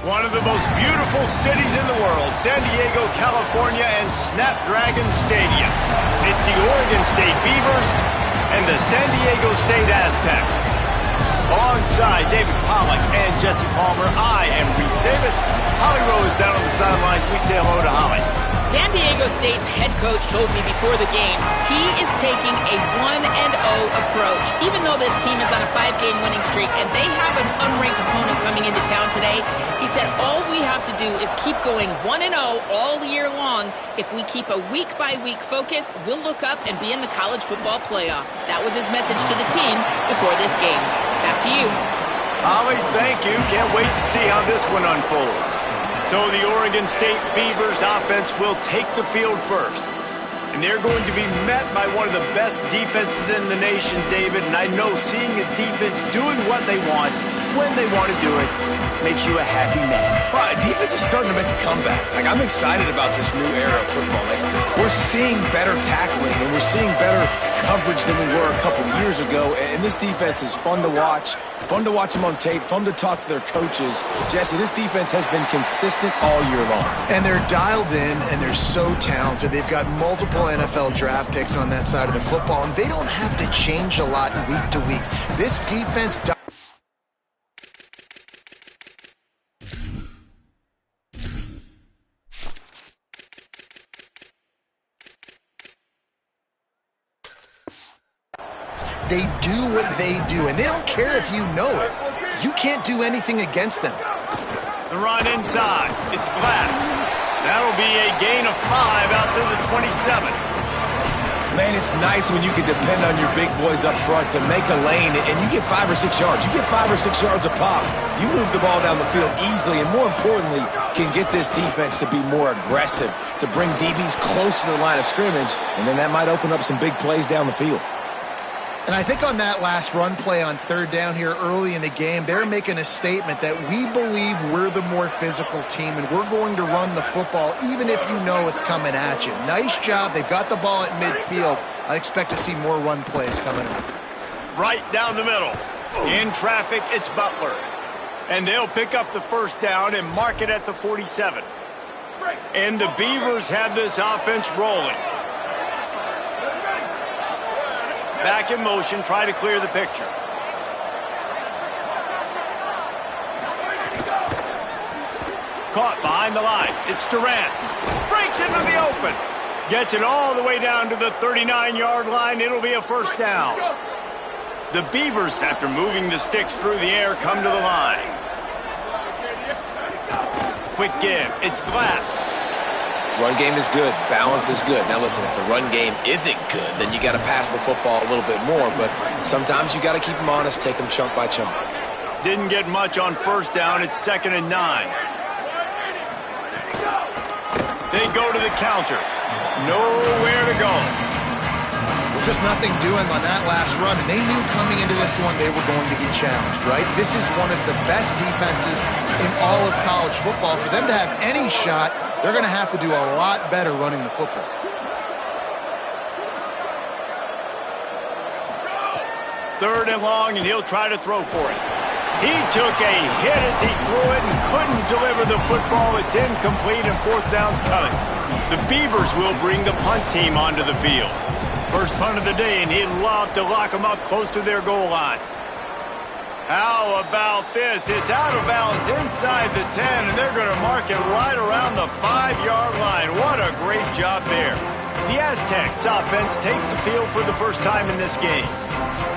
One of the most beautiful cities in the world, San Diego, California, and Snapdragon Stadium. It's the Oregon State Beavers and the San Diego State Aztecs. Alongside David Pollack and Jesse Palmer, I am Reese Davis. Holly Rose down on the sidelines. We say hello to Holly. San Diego State's head coach told me before the game he is taking a 1-0 approach. Even though this team is on a 5-game winning streak and they have an unranked opponent coming into town today, he said all we have to do is keep going 1-0 all year long. If we keep a week-by-week focus, we'll look up and be in the college football playoff. That was his message to the team before this game. Back to you. Holly, thank you. Can't wait to see how this one unfolds. So the Oregon State Beavers offense will take the field first. And they're going to be met by one of the best defenses in the nation, David. And I know seeing a defense doing what they want, when they want to do it, makes you a happy man. Well, defense is starting to make a comeback. Like, I'm excited about this new era of football. Like, we're seeing better tackling, and we're seeing better coverage than we were a couple of years ago. And this defense is fun to watch them on tape, fun to talk to their coaches. Jesse, this defense has been consistent all year long. And they're dialed in, and they're so talented. They've got multiple NFL draft picks on that side of the football, and they don't have to change a lot week to week. This defense... They do what they do, and they don't care if you know it. You can't do anything against them. The run inside. It's Glass. That'll be a gain of 5 out to the 27. Man, it's nice when you can depend on your big boys up front to make a lane, and you get 5 or 6 yards. You get 5 or 6 yards a pop. You move the ball down the field easily, and more importantly, can get this defense to be more aggressive, to bring DBs close to the line of scrimmage, and then that might open up some big plays down the field. And I think on that last run play on third down here early in the game, they're making a statement that we believe we're the more physical team and we're going to run the football even if you know it's coming at you. Nice job. They've got the ball at midfield. I expect to see more run plays coming up. Right down the middle. In traffic, it's Butler. And they'll pick up the first down and mark it at the 47. And the Beavers have this offense rolling. Back in motion, try to clear the picture. Caught behind the line. It's Durant. Breaks into the open. Gets it all the way down to the 39-yard line. It'll be a first down. The Beavers, after moving the sticks through the air, come to the line. Quick give. It's Glass. Run game is good. Balance is good. Now, listen, if the run game isn't good, then you got to pass the football a little bit more. But sometimes you got to keep them honest, take them chunk by chunk. Didn't get much on first down. It's 2nd and 9. They go to the counter. Nowhere to go. Just nothing doing on that last run, and they knew coming into this one they were going to be challenged, right? This is one of the best defenses in all of college football. For them to have any shot, they're going to have to do a lot better running the football. Third and long, and he'll try to throw for it. He took a hit as he threw it and couldn't deliver the football. It's incomplete, and fourth down's coming. The Beavers will bring the punt team onto the field. First punt of the day, and he'd love to lock them up close to their goal line. How about this? It's out of bounds inside the 10, and they're going to mark it right around the 5-yard line. What a great job there. The Aztecs offense takes the field for the first time in this game.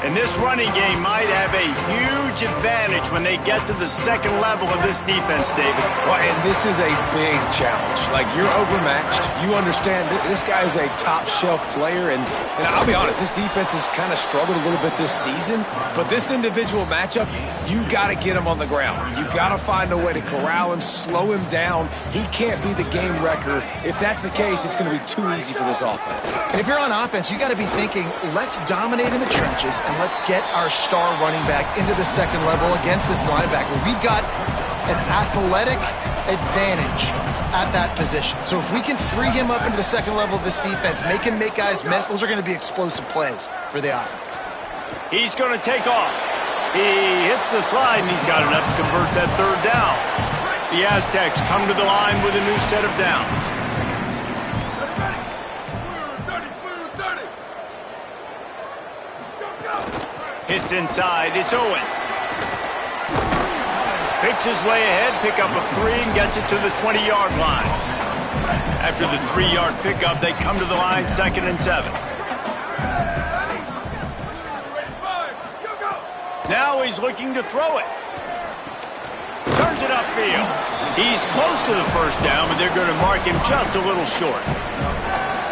And this running game might have a huge advantage when they get to the second level of this defense, David. Well, and this is a big challenge. Like, you're overmatched. You understand this guy is a top-shelf player. And I'll be honest, this defense has kind of struggled a little bit this season. But this individual matchup, you got to get him on the ground. You got to find a way to corral him, slow him down. He can't be the game wrecker. If that's the case, it's going to be too easy for this offense. And if you're on offense, you got to be thinking, let's dominate in the trenches and let's get our star running back into the second level against this linebacker. We've got an athletic advantage at that position. So if we can free him up into the second level of this defense, make him make guys miss, those are going to be explosive plays for the offense. He's going to take off. He hits the slide, and he's got enough to convert that third down. The Aztecs come to the line with a new set of downs. Hits inside, it's Owens. Picks his way ahead, pick up of 3 and gets it to the 20-yard line. After the 3-yard pickup, they come to the line 2nd and 7. Now he's looking to throw it. Turns it upfield. He's close to the first down, but they're going to mark him just a little short.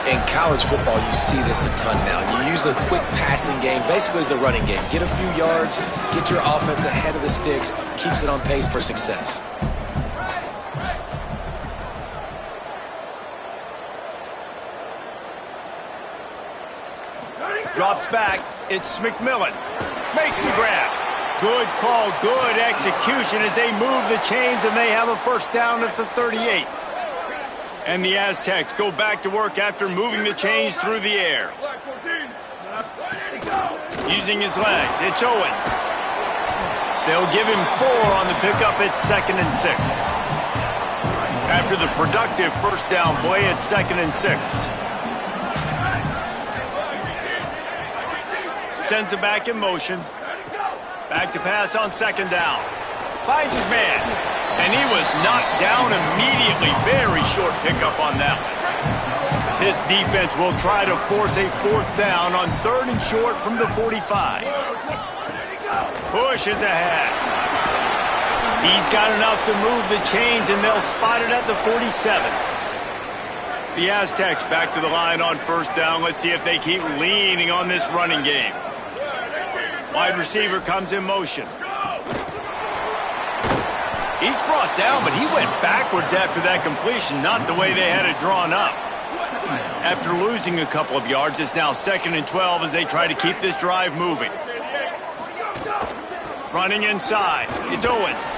In college football, you see this a ton now. You use a quick passing game, basically as the running game. Get a few yards, get your offense ahead of the sticks, keeps it on pace for success. Drops back. It's McMillan. Makes the grab. Good call, good execution as they move the chains, and they have a first down at the 38. And the Aztecs go back to work after moving the chains through the air. Using his legs, it's Owens. They'll give him 4 on the pickup at 2nd and 6. After the productive first down play, it's 2nd and 6. Sends it back in motion. Back to pass on 2nd down. Finds his man. And he was knocked down immediately. Very short pickup on that one. This defense will try to force a 4th down on 3rd and short from the 45. Pushes ahead. He's got enough to move the chains, and they'll spot it at the 47. The Aztecs back to the line on 1st down. Let's see if they keep leaning on this running game. Wide receiver comes in motion. He's brought down, but he went backwards after that completion, not the way they had it drawn up. After losing a couple of yards, it's now 2nd and 12 as they try to keep this drive moving. Running inside, it's Owens.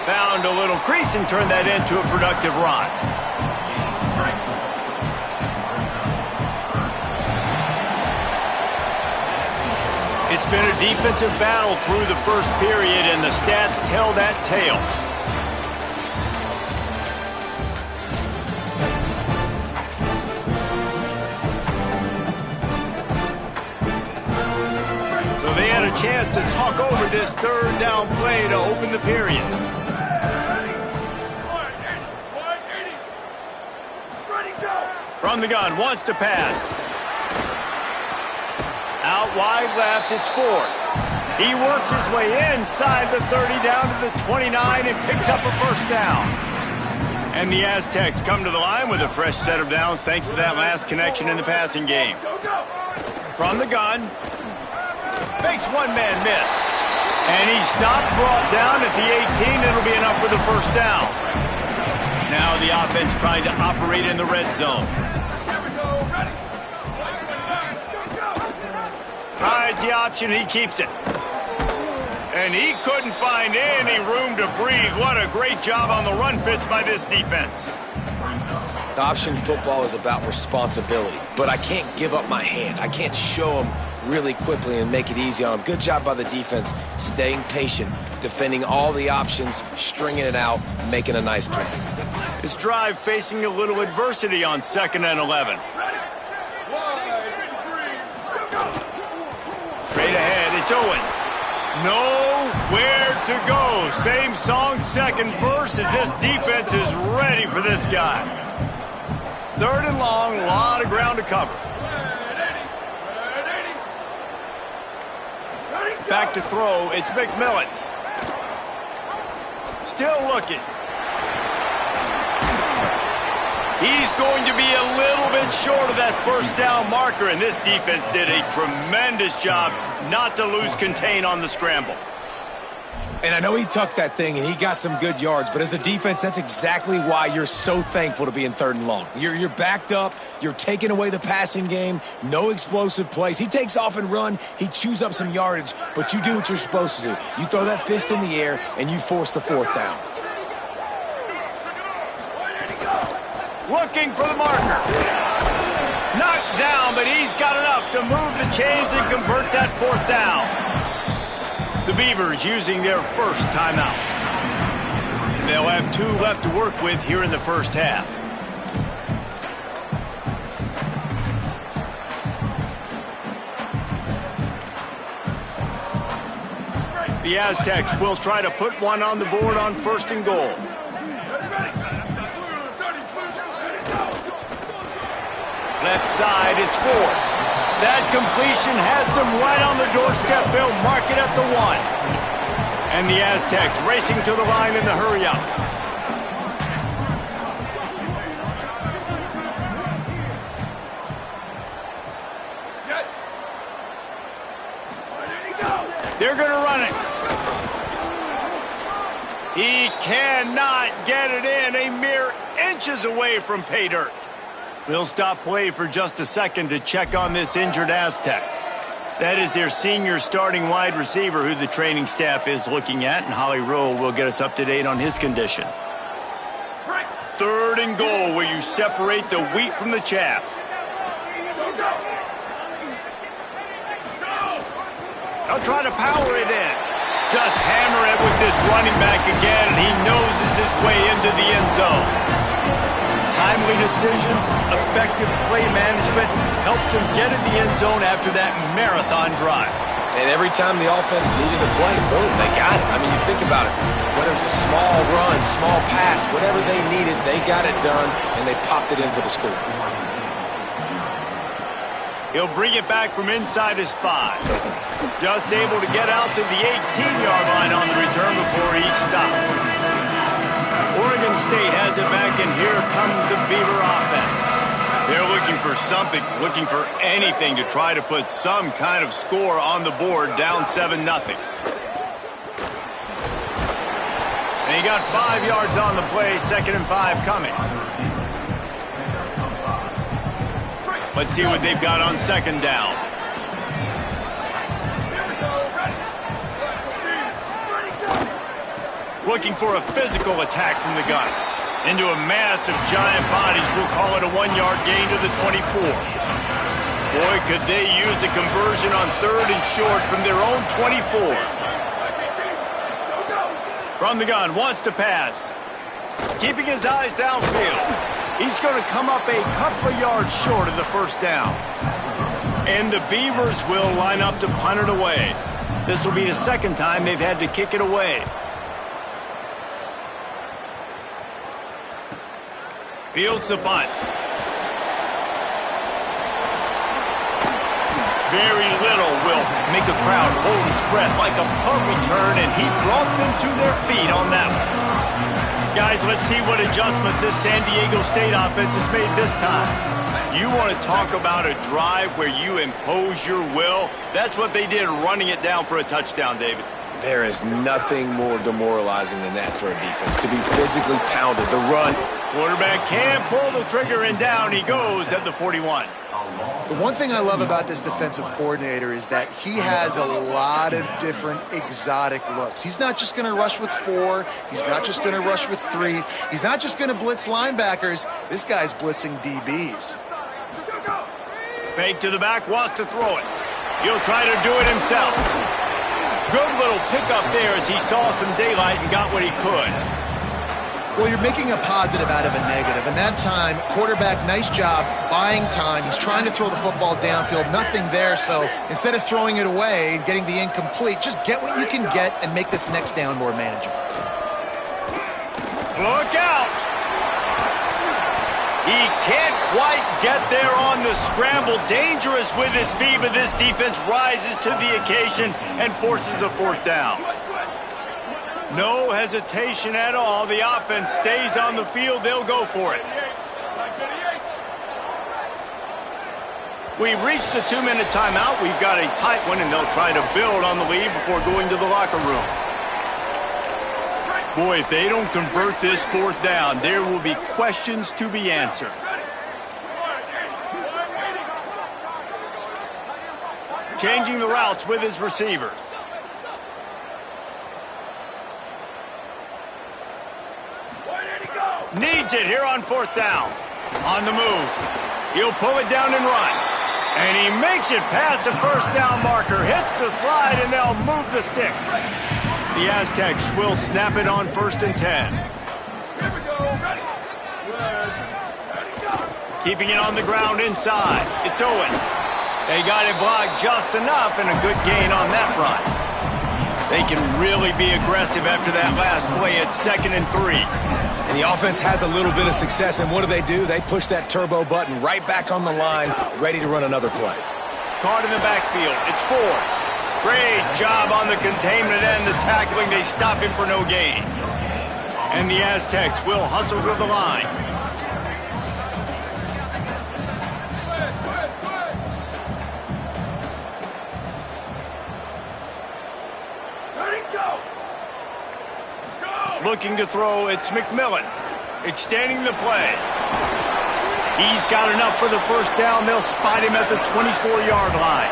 Found a little crease and turned that into a productive run. It's been a defensive battle through the first period, and the stats tell that tale. So they had a chance to talk over this 3rd down play to open the period. From the gun, wants to pass. Out wide left, it's Ford. He works his way inside the 30 down to the 29 and picks up a first down. And the Aztecs come to the line with a fresh set of downs thanks to that last connection in the passing game. From the gun, makes one man miss. And he's stopped, brought down at the 18. It'll be enough for the first down. Now the offense trying to operate in the red zone. Rides the option, he keeps it. And he couldn't find any room to breathe. What a great job on the run fits by this defense. The option football is about responsibility, but I can't give up my hand. I can't show them really quickly and make it easy on them. Good job by the defense, staying patient, defending all the options, stringing it out, making a nice play. This drive facing a little adversity on 2nd and 11. Straight ahead, it's Owens. Nowhere to go. Same song, second verse, as this defense is ready for this guy. 3rd and long, a lot of ground to cover. Back to throw, it's McMillan. Still looking. He's going to be a little bit short of that first down marker, and this defense did a tremendous job not to lose contain on the scramble. And I know he tucked that thing and he got some good yards, but as a defense, that's exactly why you're so thankful to be in 3rd and long. You're backed up, you're taking away the passing game, no explosive plays. He takes off and run, he chews up some yardage, but you do what you're supposed to do. You throw that fist in the air and you force the 4th down. Looking for the marker. Knocked down, but he's got enough to move the chains and convert that 4th down. The Beavers using their first timeout. They'll have 2 left to work with here in the first half. The Aztecs will try to put one on the board on 1st and goal. Left side is Ford. That completion has them right on the doorstep. They'll mark it at the 1. And the Aztecs racing to the line in the hurry-up. They're going to run it. He cannot get it in. A mere inches away from pay dirt. We'll stop play for just a second to check on this injured Aztec. That is their senior starting wide receiver who the training staff is looking at, and Holly Rowe will get us up to date on his condition. 3rd and goal, where you separate the wheat from the chaff. They'll try to power it in. Just hammer it with this running back again, and he noses his way into the end zone. Timely decisions, effective play management helps them get in the end zone after that marathon drive. And every time the offense needed a play, boom, they got it. I mean, you think about it. Whether it's a small run, small pass, whatever they needed, they got it done, and they popped it in for the score. He'll bring it back from inside his 5. Just able to get out to the 18-yard line on the return before he's stopped. Oregon State has it back, and here comes the Beaver offense. They're looking for something, looking for anything to try to put some kind of score on the board, down 7-0. And he got 5 yards on the play, 2nd and 5 coming. Let's see what they've got on 2nd down. Looking for a physical attack from the gun. Into a mass of giant bodies, we'll call it a 1-yard gain to the 24. Boy, could they use a conversion on 3rd and short from their own 24. From the gun, wants to pass. Keeping his eyes downfield. He's going to come up a couple of yards short of the 1st down. And the Beavers will line up to punt it away. This will be the 2nd time they've had to kick it away. Fields the punt. Very little will make a crowd hold its breath like a punt return, and he brought them to their feet on that one. Guys, let's see what adjustments this San Diego State offense has made this time. You want to talk about a drive where you impose your will? That's what they did, running it down for a touchdown, David. There is nothing more demoralizing than that for a defense, to be physically pounded, the run. Quarterback can pull the trigger, and down he goes at the 41. The one thing I love about this defensive coordinator is that he has a lot of different exotic looks. He's not just going to rush with 4. He's not just going to rush with 3. He's not just going to blitz linebackers. This guy's blitzing DBs. Fake to the back, wants to throw it. He'll try to do it himself. Good little pickup there as he saw some daylight and got what he could. Well, you're making a positive out of a negative. And that time, quarterback, nice job buying time. He's trying to throw the football downfield. Nothing there. So instead of throwing it away and getting the incomplete, just get what you can get and make this next down more manageable. Look out! He can't quite get there on the scramble. Dangerous with his feet, but this defense rises to the occasion and forces a 4th down. No hesitation at all. The offense stays on the field. They'll go for it. We've reached the 2-minute timeout. We've got a tight one, and they'll try to build on the lead before going to the locker room. Boy, if they don't convert this 4th down, there will be questions to be answered. Changing the routes with his receivers. Needs it here on 4th down. On the move. He'll pull it down and run. And he makes it past the 1st down marker. Hits the slide, and they'll move the sticks. The Aztecs will snap it on 1st and 10. Keeping it on the ground inside. It's Owens. They got it blocked just enough and a good gain on that run. They can really be aggressive after that last play at 2nd and 3. And the offense has a little bit of success, and what do? They push that turbo button right back on the line, ready to run another play. Caught in the backfield. It's Ford. Great job on the containment and the tackling. They stop him for no gain. And the Aztecs will hustle to the line. Looking to throw, it's McMillan. Extending the play. He's got enough for the first down. They'll spot him at the 24-yard line.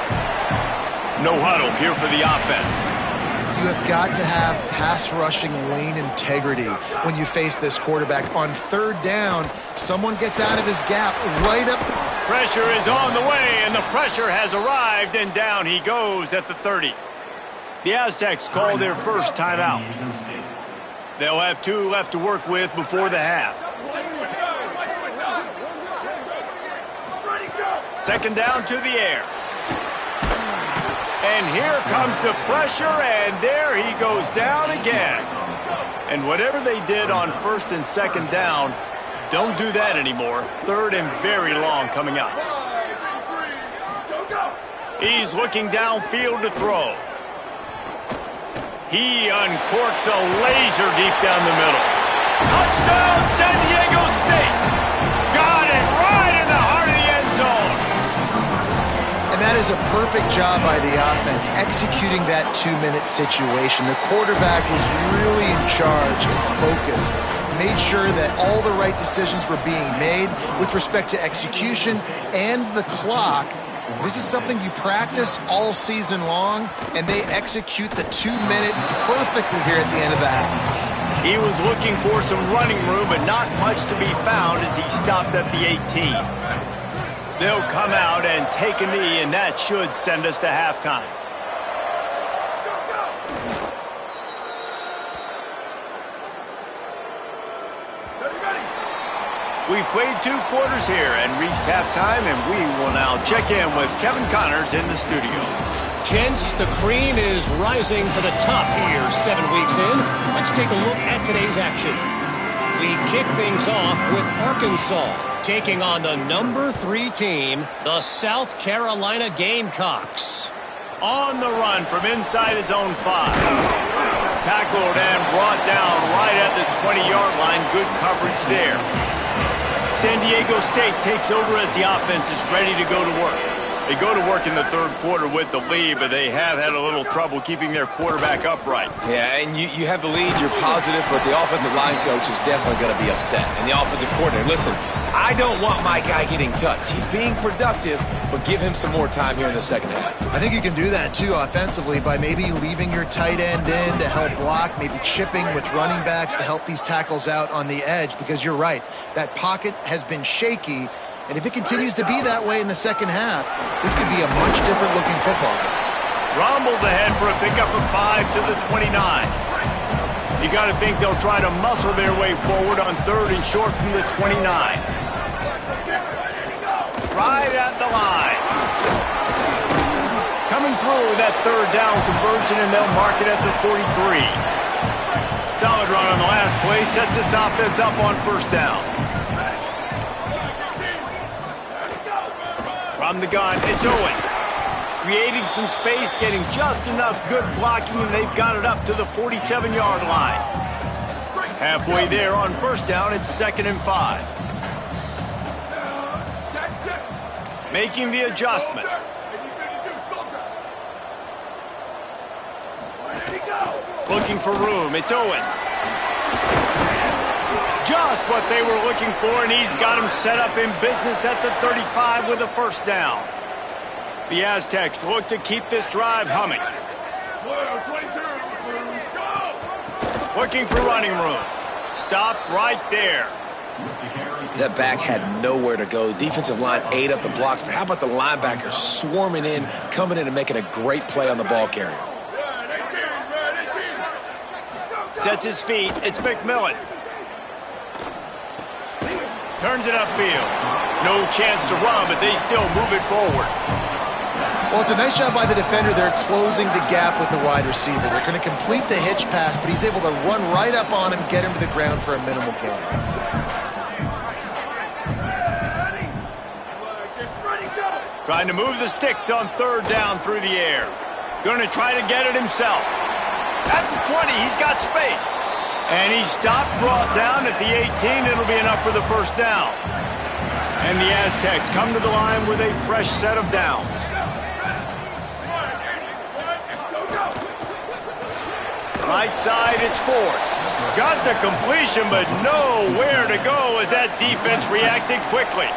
No huddle here for the offense. You have got to have pass rushing lane integrity when you face this quarterback. On 3rd down, someone gets out of his gap right up. Pressure is on the way, and the pressure has arrived, and down he goes at the 30. The Aztecs call their first timeout. They'll have 2 left to work with before the half. 2nd down to the air. And here comes the pressure, and there he goes down again. And whatever they did on 1st and 2nd down, don't do that anymore. 3rd and very long coming up. He's looking downfield to throw. He uncorks a laser deep down the middle. Touchdown, San Diego State! Got it right in the heart of the end zone. And that is a perfect job by the offense, executing that 2-minute situation. The quarterback was really in charge and focused. Made sure that all the right decisions were being made with respect to execution and the clock. This is something you practice all season long, and they execute the 2-minute perfectly here at the end of the half. He was looking for some running room, but not much to be found as he stopped at the 18. They'll come out and take a knee, and that should send us to halftime. We've played 2 quarters here and reached halftime, and we will now check in with Kevin Connors in the studio. Gents, the cream is rising to the top here 7 weeks in. Let's take a look at today's action. We kick things off with Arkansas taking on the number 3 team, the South Carolina Gamecocks. On the run from inside his own 5. Tackled and brought down right at the 20-yard line. Good coverage there. San Diego State takes over as the offense is ready to go to work. They go to work in the 3rd quarter with the lead, but they have had a little trouble keeping their quarterback upright. Yeah, and you have the lead, you're positive, but the offensive line coach is definitely going to be upset. And the offensive coordinator, listen, I don't want my guy getting touched. He's being productive, but give him some more time here in the 2nd half. I think you can do that, too, offensively, by maybe leaving your tight end in to help block, maybe chipping with running backs to help these tackles out on the edge, because you're right. That pocket has been shaky, and if it continues to be that way in the 2nd half, this could be a much different looking football game. Rumbles ahead for a pickup of 5 to the 29. You got to think they'll try to muscle their way forward on 3rd and short from the 29. Right at the line. Coming through with that 3rd down conversion, and they'll mark it at the 43. Solid run on the last play, sets this offense up on 1st down. From the gun, it's Owens. Creating some space, getting just enough good blocking, and they've got it up to the 47-yard line. Halfway there on 1st down, it's 2nd and 5. Making the adjustment. Looking for room, it's Owens. Just what they were looking for, and he's got him set up in business at the 35 with a 1st down. The Aztecs look to keep this drive humming. Looking for running room. Stopped right there. That back had nowhere to go. The defensive line ate up the blocks, but how about the linebackers swarming in, coming in and making a great play on the ball carrier? Sets his feet. It's McMillan. Turns it upfield. No chance to run, but they still move it forward. Well, it's a nice job by the defender. They're closing the gap with the wide receiver. They're going to complete the hitch pass, but he's able to run right up on him, get him to the ground for a minimal gain. Trying to move the sticks on third down through the air. Going to try to get it himself. At the 20, he's got space. And he stopped, brought down at the 18. It'll be enough for the first down. And the Aztecs come to the line with a fresh set of downs. Right side, it's Ford. Got the completion, but nowhere to go as that defense reacted quickly.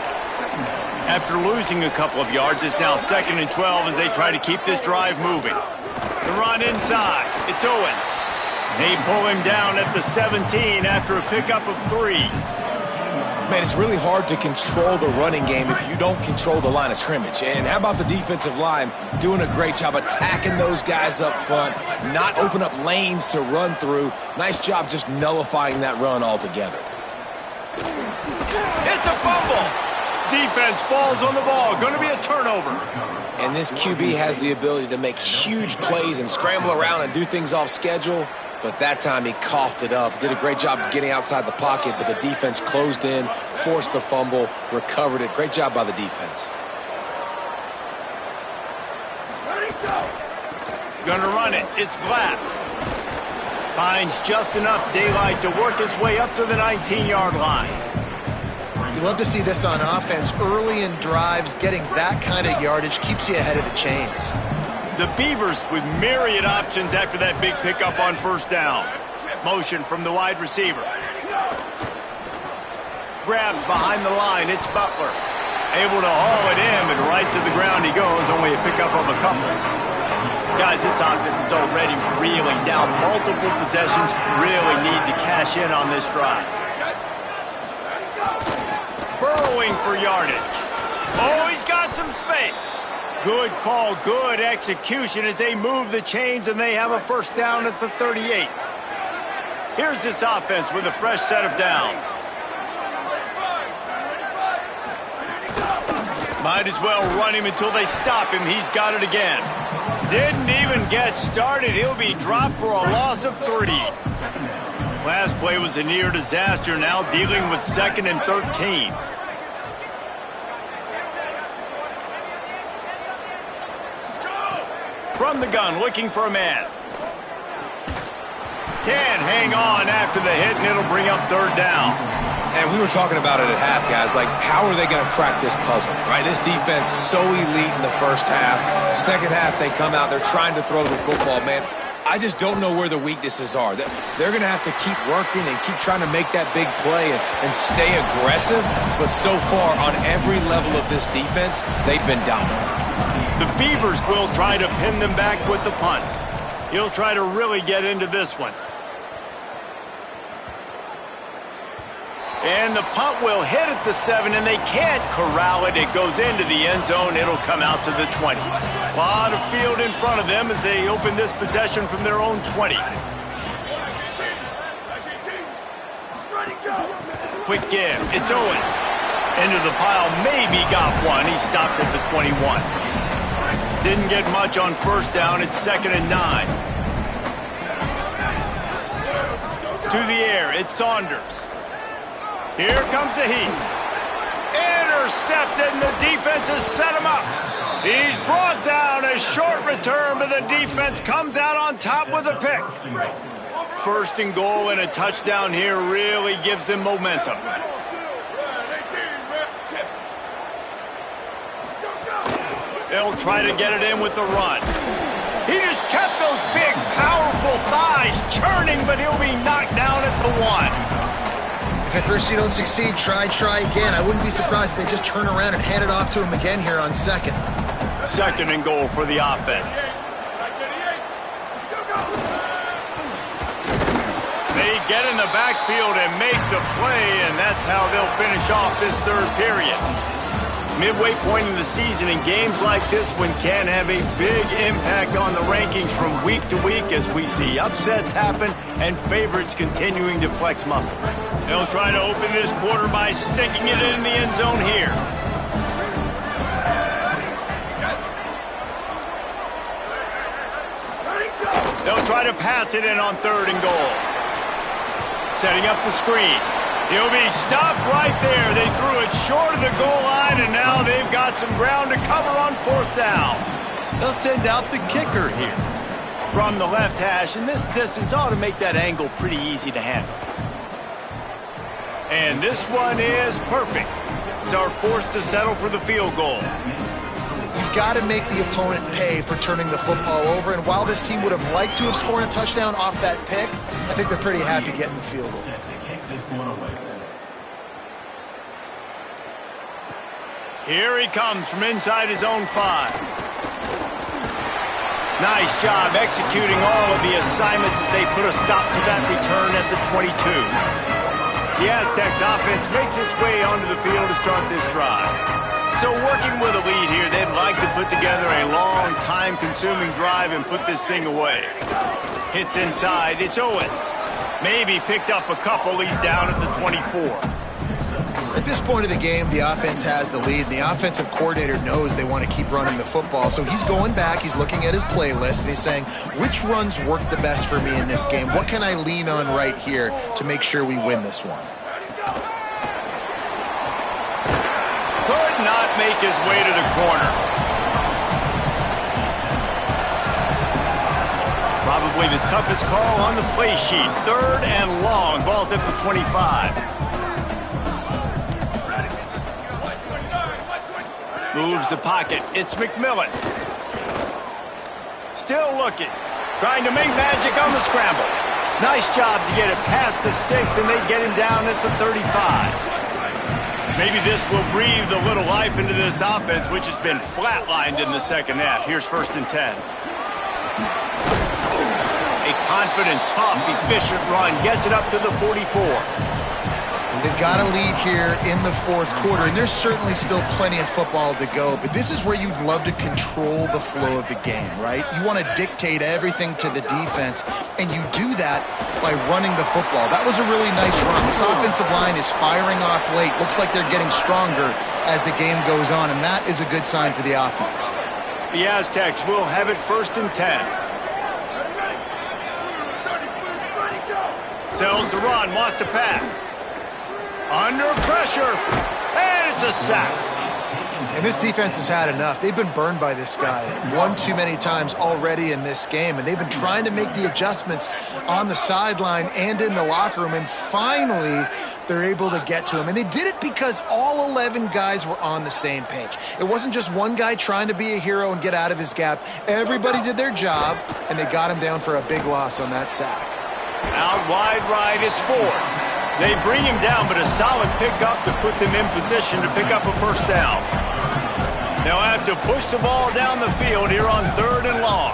After losing a couple of yards, it's now 2nd and 12 as they try to keep this drive moving. The run inside, it's Owens. They pull him down at the 17 after a pickup of 3. Man, it's really hard to control the running game if you don't control the line of scrimmage. And how about the defensive line doing a great job attacking those guys up front, not open up lanes to run through. Nice job just nullifying that run altogether. It's a fumble. Defense falls on the ball. Going to be a turnover. And this QB has the ability to make huge plays and scramble around and do things off schedule. But that time he coughed it up. Did a great job of getting outside the pocket, but the defense closed in, forced the fumble, recovered it. Great job by the defense. Gonna run it. It's Glass. Finds just enough daylight to work his way up to the 19-yard line. You love to see this on offense. Early in drives, getting that kind of yardage keeps you ahead of the chains. The Beavers with myriad options after that big pickup on first down. Motion from the wide receiver. Grabbed behind the line, it's Butler. Able to haul it in, but right to the ground he goes. Only a pickup of a couple. Guys, this offense is already reeling down. Multiple possessions. Really need to cash in on this drive. Burrowing for yardage. Oh, he's got some space. Good call, good execution as they move the chains and they have a first down at the 38. Here's this offense with a fresh set of downs. Might as well run him until they stop him. He's got it again. Didn't even get started. He'll be dropped for a loss of 3. Last play was a near disaster, now dealing with 2nd and 13. From the gun, looking for a man. Can't hang on after the hit, and it'll bring up third down. And we were talking about it at half, guys. Like, how are they going to crack this puzzle, right? This defense so elite in the first half. Second half, they come out. They're trying to throw the football, man. I just don't know where the weaknesses are. They're going to have to keep working and keep trying to make that big play and stay aggressive. But so far, on every level of this defense, they've been dominant. The Beavers will try to pin them back with the punt. He'll try to really get into this one. And the punt will hit at the 7, and they can't corral it. It goes into the end zone. It'll come out to the 20. A lot of field in front of them as they open this possession from their own 20. Quick give. It's Owens. Into the pile. Maybe got one. He stopped at the 21. Didn't get much on first down. It's 2nd and 9. To the air. It's Saunders. Here comes the heat. Intercepted, and the defense has set him up. He's brought down. A short return, but the defense comes out on top with a pick. First and goal and a touchdown here really gives them momentum. They'll try to get it in with the run. He just kept those big, powerful thighs churning, but he'll be knocked down at the 1. If at first you don't succeed, try again. I wouldn't be surprised if they just turn around and hand it off to him again here on 2nd. 2nd and goal for the offense. They get in the backfield and make the play, and that's how they'll finish off this third period. Midway point in the season, and games like this one can have a big impact on the rankings from week to week as we see upsets happen and favorites continuing to flex muscle. They'll try to open this quarter by sticking it in the end zone here. to pass it in on 3rd and goal. Setting up the screen. He'll be stopped right there. They threw it short of the goal line, and now they've got some ground to cover on 4th down. They'll send out the kicker here. From the left hash, and this distance ought to make that angle pretty easy to handle. And this one is perfect. Are forced to settle for the field goal. You've got to make the opponent pay for turning the football over, and while this team would have liked to have scored a touchdown off that pick, I think they're pretty happy getting the field goal. Here he comes from inside his own 5. Nice job executing all of the assignments as they put a stop to that return at the 22. The Aztecs offense makes its way onto the field to start this drive. So working with a lead here, they'd like to put together a long, time-consuming drive and put this thing away. Hits inside, it's Owens. Maybe picked up a couple, he's down at the 24. At this point of the game, the offense has the lead, and the offensive coordinator knows they want to keep running the football. So he's going back, he's looking at his playlist, and he's saying, which runs work the best for me in this game? What can I lean on right here to make sure we win this one? Could not make his way to the corner. Probably the toughest call on the play sheet. 3rd and long, ball's at the 25. Moves the pocket. It's McMillan. Still looking. Trying to make magic on the scramble. Nice job to get it past the sticks, and they get him down at the 35. Maybe this will breathe a little life into this offense, which has been flatlined in the second half. Here's 1st and 10. A confident, tough, efficient run. Gets it up to the 44. They've got a lead here in the 4th quarter, and there's certainly still plenty of football to go, but this is where you'd love to control the flow of the game, right? You want to dictate everything to the defense, and you do that by running the football. That was a really nice run. This offensive line is firing off late. Looks like they're getting stronger as the game goes on, and that is a good sign for the offense. The Aztecs will have it 1st and 10. Sells the run, wants to pass. Under pressure, and it's a sack. And this defense has had enough. They've been burned by this guy one too many times already in this game, and they've been trying to make the adjustments on the sideline and in the locker room, and finally they're able to get to him. And they did it because all 11 guys were on the same page. It wasn't just one guy trying to be a hero and get out of his gap. Everybody did their job, and they got him down for a big loss on that sack. Out wide right, it's Ford. They bring him down, but a solid pickup to put them in position to pick up a 1st down. They'll have to push the ball down the field here on 3rd and long.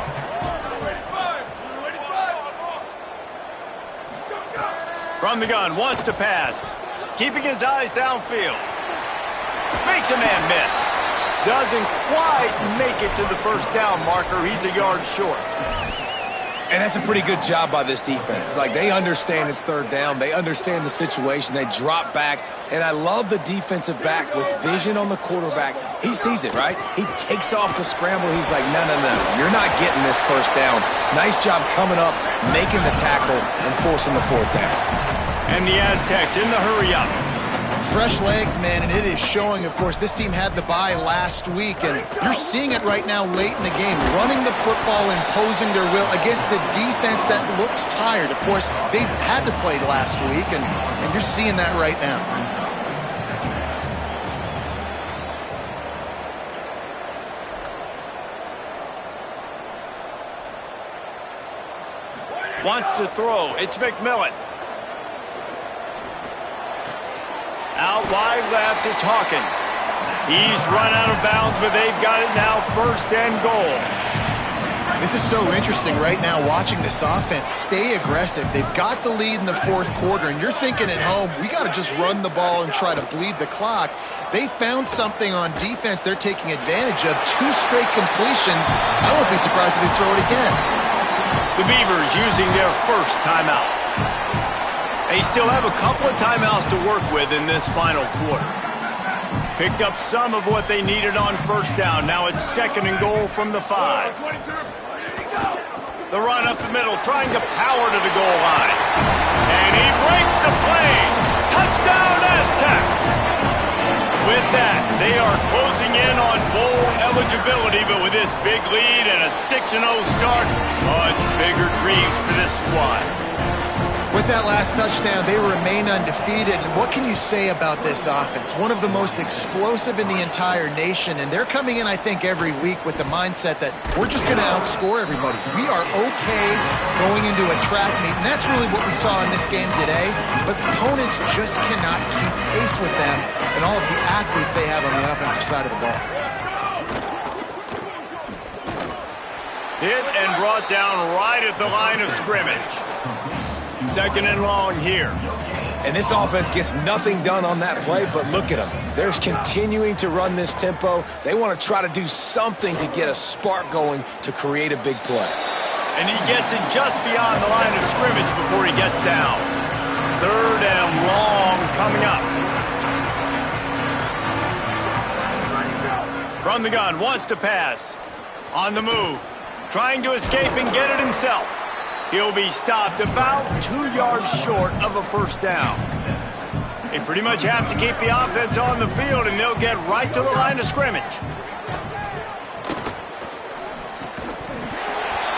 From the gun, wants to pass. Keeping his eyes downfield. Makes a man miss. Doesn't quite make it to the 1st down marker. He's a yard short. And that's a pretty good job by this defense. Like, they understand it's 3rd down. They understand the situation. They drop back. And I love the defensive back with vision on the quarterback. He sees it, right? He takes off the scramble. He's like, no, you're not getting this 1st down. Nice job coming up, making the tackle, and forcing the 4th down. And the Aztecs in the hurry-up. Fresh legs, man, and it is showing. Of course, this team had the bye last week, and you're seeing it right now late in the game, running the football, imposing their will against the defense that looks tired. Of course, they had to play last week, and you're seeing that right now. Wants to throw. It's McMillan. Out wide left, it's Hawkins. He's run out of bounds, but they've got it now 1st and goal. This is so interesting right now watching this offense stay aggressive. They've got the lead in the 4th quarter, and you're thinking at home, we got to just run the ball and try to bleed the clock. They found something on defense they're taking advantage of. 2 straight completions. I won't be surprised if they throw it again. The Beavers using their 1st timeout. They still have a couple of timeouts to work with in this final quarter. Picked up some of what they needed on 1st down. Now it's 2nd and goal from the 5. The run up the middle, trying to power to the goal line. And he breaks the plane. Touchdown, Aztecs! With that, they are closing in on bowl eligibility, but with this big lead and a 6-0 start, much bigger dreams for this squad. With that last touchdown, they remain undefeated. And what can you say about this offense? One of the most explosive in the entire nation, and they're coming in, I think, every week with the mindset that we're just going to outscore everybody. We are okay going into a track meet, and that's really what we saw in this game today. But opponents just cannot keep pace with them and all of the athletes they have on the offensive side of the ball. Hit and brought down right at the line of scrimmage. Second and long here. And this offense gets nothing done on that play, but look at them. They're continuing to run this tempo. They want to try to do something to get a spark going to create a big play. And he gets it just beyond the line of scrimmage before he gets down. Third and long coming up. From the gun, wants to pass. On the move. Trying to escape and get it himself. He'll be stopped about 2 yards short of a first down. They pretty much have to keep the offense on the field, and they'll get right to the line of scrimmage.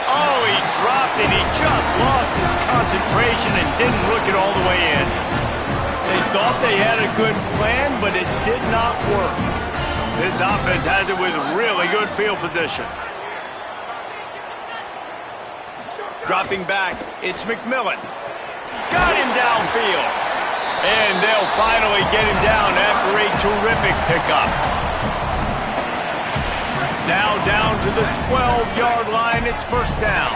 Oh, he dropped it. He just lost his concentration and didn't look it all the way in. They thought they had a good plan, but it did not work. This offense has it with really good field position. Dropping back, it's McMillan. Got him downfield. And they'll finally get him down after a terrific pickup. Now down to the 12-yard line, it's first down.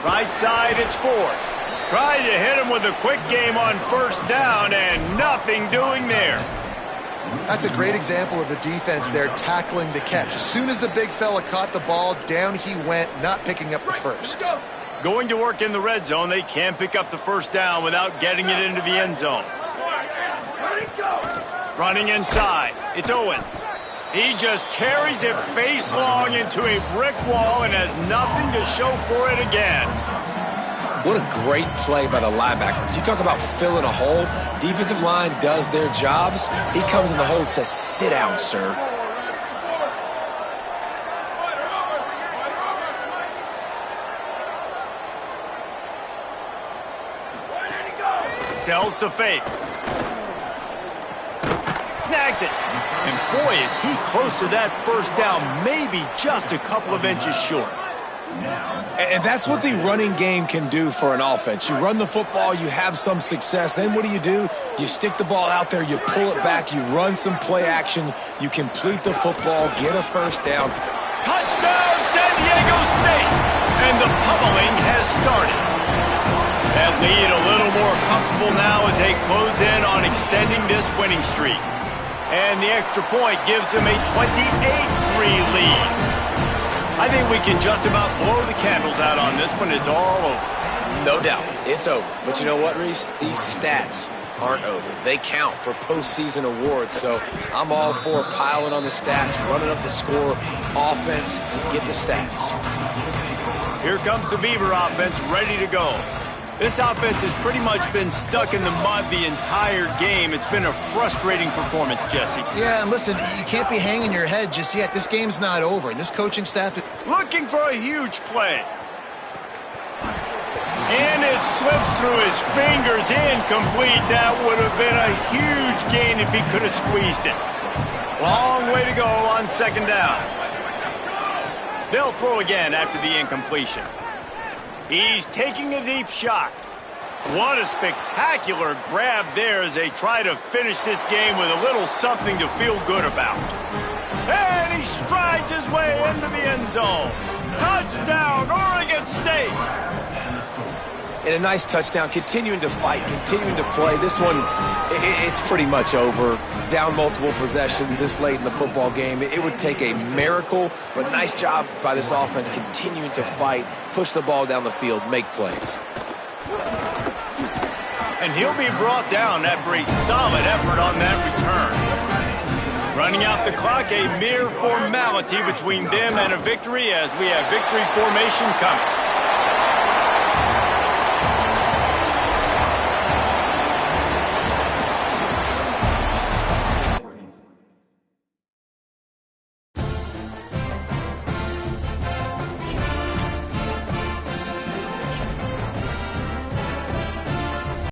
Right side, it's Ford. Tried to hit him with a quick game on first down, and nothing doing there. That's a great example of the defense there tackling the catch. As soon as the big fella caught the ball, down he went, not picking up the first. Going to work in the red zone, they can't pick up the first down without getting it into the end zone. Running inside, it's Owens. He just carries it face long into a brick wall and has nothing to show for it again. What a great play by the linebacker. You talk about filling a hole. Defensive line does their jobs. He comes in the hole and says, sit down, sir. Sells to fake. Snags it. And boy, is he close to that first down, maybe just a couple of inches short. And that's what the running game can do for an offense. You run the football, you have some success. Then what do? You stick the ball out there, you pull it back, you run some play action, you complete the football, get a first down. Touchdown, San Diego State! And the pummeling has started. That lead a little more comfortable now as they close in on extending this winning streak. And the extra point gives them a 28-3 lead. I think we can just about blow the candles out on this one. It's all over. No doubt, it's over. But you know what, Reese? These stats aren't over. They count for postseason awards. So I'm all for piling on the stats, running up the score, offense, get the stats. Here comes the Beaver offense ready to go. This offense has pretty much been stuck in the mud the entire game. It's been a frustrating performance, Jesse. Yeah, and listen, you can't be hanging your head just yet. This game's not over, and this coaching staff is looking for a huge play. And it slips through his fingers, incomplete. That would have been a huge gain if he could have squeezed it. Long way to go on second down. They'll throw again after the incompletion. He's taking a deep shot. What a spectacular grab there as they try to finish this game with a little something to feel good about. And he strides his way into the end zone. Touchdown, Oregon State! And a nice touchdown, continuing to fight, continuing to play. This one, it's pretty much over. Down multiple possessions this late in the football game. It would take a miracle, but nice job by this offense continuing to fight, push the ball down the field, make plays. And he'll be brought down after a solid effort on that return. Running out the clock, a mere formality between them and a victory as we have victory formation coming.